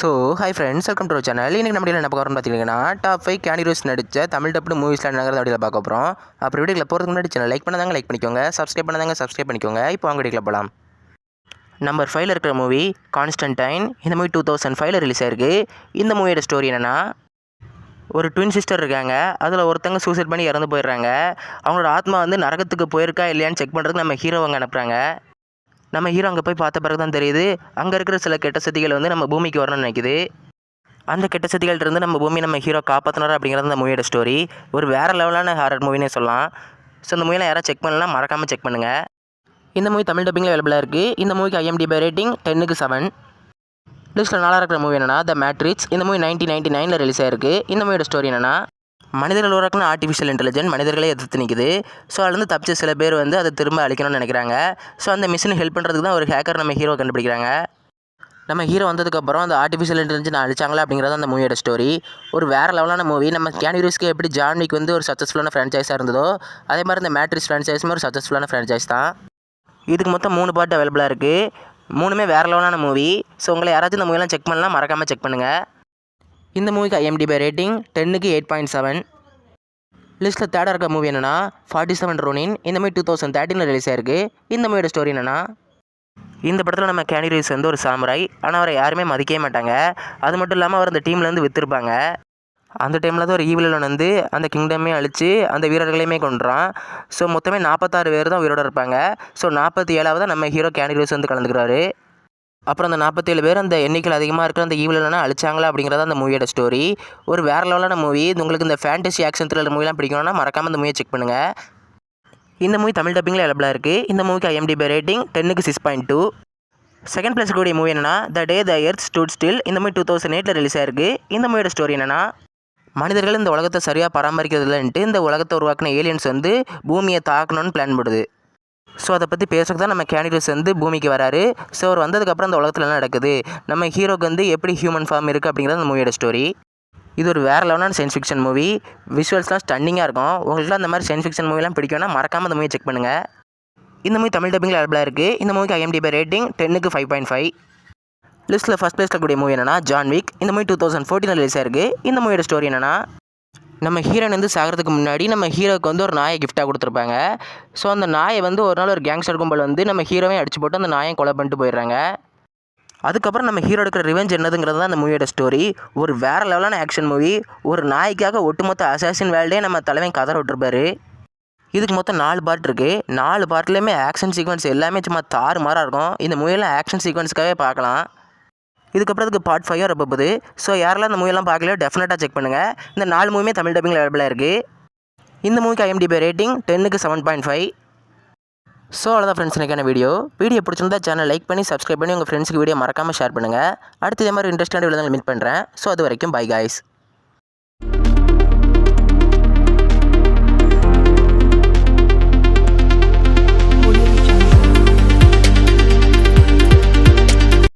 So hi friends, welcome to channel. இன்றைக்கி நம்ம என்ன பார்க்க போகிறோம்னு பார்த்தீங்கன்னா, டாப் 5 கேனி ரோஸ் நடித்த தமிழ் டப்டு மூவிஸில் என்னங்கிறத வீடியோவில் பார்க்க போகிறோம். அப்புறம் வீடியோவில் போகிறதுக்கு முன்னாடி சேனல் லைக் பண்ணாதாங்க லைக் பண்ணிக்கோங்க, சப்ஸ்கிரைப் பண்ணாதாங்க சப்ஸ்கிரைப் பண்ணிக்கோங்க. இப்போ அவங்க வீடியோவில் போகலாம். நம்பர் 5ல் இருக்கிற மூவி கான்ஸ்டன்டைன். இந்த மூவி 2005 ரிலீஸ் ஆயிருக்கு. இந்த மூவியோட ஸ்டோரி என்னென்னா, ஒரு ட்வின் சிஸ்டர் இருக்காங்க. அதில் ஒருத்தங்க சூசைட் பண்ணி இறந்து போயிடுறாங்க. அவங்களோட ஆத்மா வந்து நரகத்துக்கு போயிருக்கா இல்லையான்னு செக் பண்ணுறதுக்கு நம்ம ஹீரோ அங்கே அனுப்புகிறாங்க. நம்ம ஹீரோ அங்கே போய் பார்த்த பிறகு தான் தெரியுது, அங்கே இருக்கிற சில கெட்ட சக்திகள் வந்து நம்ம பூமிக்கு வரணும்னு நினைக்குது. அந்த கெட்ட சக்திகள்ட்ட இருந்து நம்ம பூமி நம்ம ஹீரோ காப்பாற்றினார் அப்படிங்கிறது இந்த மூவியோட ஸ்டோரி. ஒரு வேறு லெவலான ஹாரர் மூவினே சொல்லலாம். ஸோ இந்த மூவியில் யாராவது செக் பண்ணலாம், மறக்காமல் செக் பண்ணுங்கள். இந்த மூவி தமிழ் டப்பிங்கில் அவைலபிளாக இருக்குது. இந்த மூவிக்கு IMDb ரேட்டிங் 10க்கு 7. லிஸ்ட்டில் நாளாக இருக்கிற மூவி என்னென்னா த மேட்ரிக்ஸ். இந்த மூவி 1999 ரிலீஸ் ஆயிருக்கு. இந்த மூவியோட ஸ்டோரி என்னென்னா, மனிதர்கள் உருவாக்கின ஆர்டிஃபிஷியல் இன்டெலிஜென்ட் மனிதர்களே எதிர்த்து நிற்குது. ஸோ அதுலேருந்து தப்பிச்ச சில பேர் வந்து அதை திரும்ப அழிக்கணும்னு நினைக்கிறாங்க. ஸோ அந்த மிஷினை ஹெல்ப் பண்ணுறதுக்கு தான் ஒரு ஹேக்கர் நம்ம ஹீரோ கண்டுபிடிக்கிறாங்க. நம்ம ஹீரோ வந்ததுக்கப்புறம் அந்த ஆர்டிஃபிஷியல் இன்டெலிஜென்ட் அழிச்சாங்களா அப்படிங்கிறது அந்த மூவியோட ஸ்டோரி. ஒரு வேறு லெவலான மூவி. நம்ம கேனி ரோஸ்க்கு எப்படி ஜான் விக் வந்து ஒரு சக்ஸஸ்ஃபுல்லான ஃப்ரான்ச்சைஸாக இருந்ததோ, அதே மாதிரி இந்த மேட்ரிக்ஸ் ஃப்ரான்ச்சைஸுமே ஒரு சக்ஸஸ்ஃபுல்லான ஃப்ரான்ச்சைஸ் தான். இதுக்கு மொத்தம் 3 பார்ட் அவைலபிளாக இருக்குது. 3மே வேறு லெவலான மூவி. ஸோ உங்களை யாராச்சும் இந்த மூவிலாம் செக் பண்ணலாம், மறக்காமல் செக் பண்ணுங்கள். இந்த மூவிக்கு IMDb ரேட்டிங் 10க்கு 8.7. லிஸ்ட்டில் தேர்டாக இருக்க மூவி என்னென்னா 47 ரோனின். இந்த மூவி 2013 ரிலீஸ் ஆயிருக்கு. இந்த மூவியோட ஸ்டோரி என்னென்னா, இந்த படத்தில் நம்ம கேனி ரோஸ் வந்து ஒரு சாமுராய். ஆனால் அவரை யாருமே மதிக்கவே மாட்டாங்க. அது மட்டும் இல்லாமல் அவர் அந்த டீம்லேருந்து விற்றுருப்பாங்க. அந்த டைமில் தான் ஒரு ஈவிலன் வந்து அந்த கிங்டமே அழித்து அந்த வீரர்களையுமே கொண்டுறான். ஸோ மொத்தமே 46 பேர் தான் உயிரோடு இருப்பாங்க. ஸோ 47வது நம்ம ஹீரோ கேனி ரோஸ் வந்து கலந்துக்கிறாரு. அப்புறம் அந்த 47 பேர் அந்த எண்ணிக்கையில் அதிகமாக இருக்கிற அந்த ஈவிலனை அழிச்சாங்களா அப்படிங்கிறத அந்த மூவியோட ஸ்டோரி. ஒரு வேறு லெவலான மூவி. உங்களுக்கு இந்த ஃபேண்டசி ஆக்ஷன் த்ரில்லர் மூவிலாம் பிடிக்கணும்னா மறக்காமல் இந்த மூவியை செக் பண்ணுங்கள். இந்த மூவி தமிழ் டப்பிங்கில் அவைலபிளாக இருக்குது. இந்த மூவிக்கு IMDb ரேட்டிங் 10க்கு 6.2. செகண்ட் பிளேஸ் கூடிய மூவி என்னென்னா த டே த எர்த் ஸ்டூட் ஸ்டில். இந்த மூவி 2008 ரிலீஸ் ஆயிருக்கு. இந்த மூவியோட ஸ்டோரி என்னென்னா, மனிதர்கள் இந்த உலகத்தை சரியாக பராமரிக்கிறதுலன்ட்டு இந்த உலகத்தை உருவாக்கின ஏலியன்ஸ் வந்து பூமியை தாக்கணும்னு பிளான் பண்ணுது. ஸோ அதை பற்றி பேசுறதுக்கு தான் நம்ம கேனி ரோஸ் வந்து பூமிக்கு வராரு. ஸோ அவர் வந்ததுக்கப்புறம் அந்த உலகத்தில் என்ன நடக்குது, நம்ம ஹீரோக்கு வந்து எப்படி ஹியூமன் ஃபார்ம் இருக்குது அப்படிங்கிறது அந்த மூவியோட ஸ்டோரி. இது ஒரு வேறு லெவலான சயின்ஸ் ஃபிக்ஷன் மூவி. விஷுவல்ஸ்லாம் ஸ்டன்னிங்காக இருக்கும். உங்களுக்குலாம் அந்த மாதிரி சயின்ஸ் ஃபிக்ஷன் மூவிலாம் பிடிக்கும்னா மறக்காமல் அந்த மூவியை செக் பண்ணுங்கள். இந்த மூவி தமிழ் டப்பிங்கில் அவைலபிளாக இருக்குது. இந்த மூவிக்கு IMDb ரேட்டிங் 10க்கு 5.5. லிஸ்ட்டில் ஃபஸ்ட் பிளேஸில் கூடிய மூவி என்னென்னா ஜான் விக். இந்த மூவி 2014 ரிலீஸ் ஆயிருக்கு. இந்த மூவியோட ஸ்டோரி என்னென்னா, நம்ம ஹீரோன் வந்து சாகிறதுக்கு முன்னாடி நம்ம ஹீரோக்கு வந்து ஒரு நாயை கிஃப்டாக கொடுத்துருப்பாங்க. ஸோ அந்த நாயை வந்து ஒரு நாள் ஒரு கேங்ஸ்டர் கும்பல் வந்து நம்ம ஹீரோவையும் அடிச்சு போட்டு அந்த நாயை கொலை பண்ணிட்டு போயிடுறாங்க. அதுக்கப்புறம் நம்ம ஹீரோ எடுக்கிற ரிவெஞ்ச் என்னதுங்கிறது தான் அந்த மூவியோட ஸ்டோரி. ஒரு வேறு லெவலான ஆக்ஷன் மூவி. ஒரு நாய்க்காக ஒட்டுமொத்த அசாசின் வேல்டே நம்ம தலைவன் கதற விட்டுருப்பாரு. இதுக்கு மொத்தம் 4 பார்ட் இருக்குது. 4 பார்ட்லேயுமே ஆக்ஷன் சீக்வன்ஸ் எல்லாமே சும்மா தாறுமாறாக இருக்கும். இந்த மூவியெல்லாம் ஆக்ஷன் சீக்வன்ஸுக்காகவே பார்க்கலாம். இதுக்கப்புறம் அதுக்கு பார்ட் 5 வரப்போகுது. ஸோ யாரெல்லாம் இந்த மூவியெல்லாம் பார்க்கலையோ டெஃபினட்டாக செக் பண்ணுங்கள். இந்த 4 மூவியுமே தமிழ் டப்பிங்கில் அவைலபிளாக இருக்குது. இந்த மூவிக்கு IMDb ரேட்டிங் 10க்கு 7.5. ஸோ அவ்வளோதான் ஃப்ரெண்ட்ஸ், எனக்கான வீடியோ பிடிச்சிருந்தா சேனல் லைக் பண்ணி சப்ஸ்கிரைப் பண்ணி உங்கள் ஃப்ரெண்ட்ஸுக்கு வீடியோ மறக்காமல் ஷேர் பண்ணுங்கள். அடுத்து இதே மாதிரி இன்ட்ரெஸ்டான வீடியோ மீட் பண்ணுறேன். ஸோ அது வரைக்கும் பை காய்ஸ்.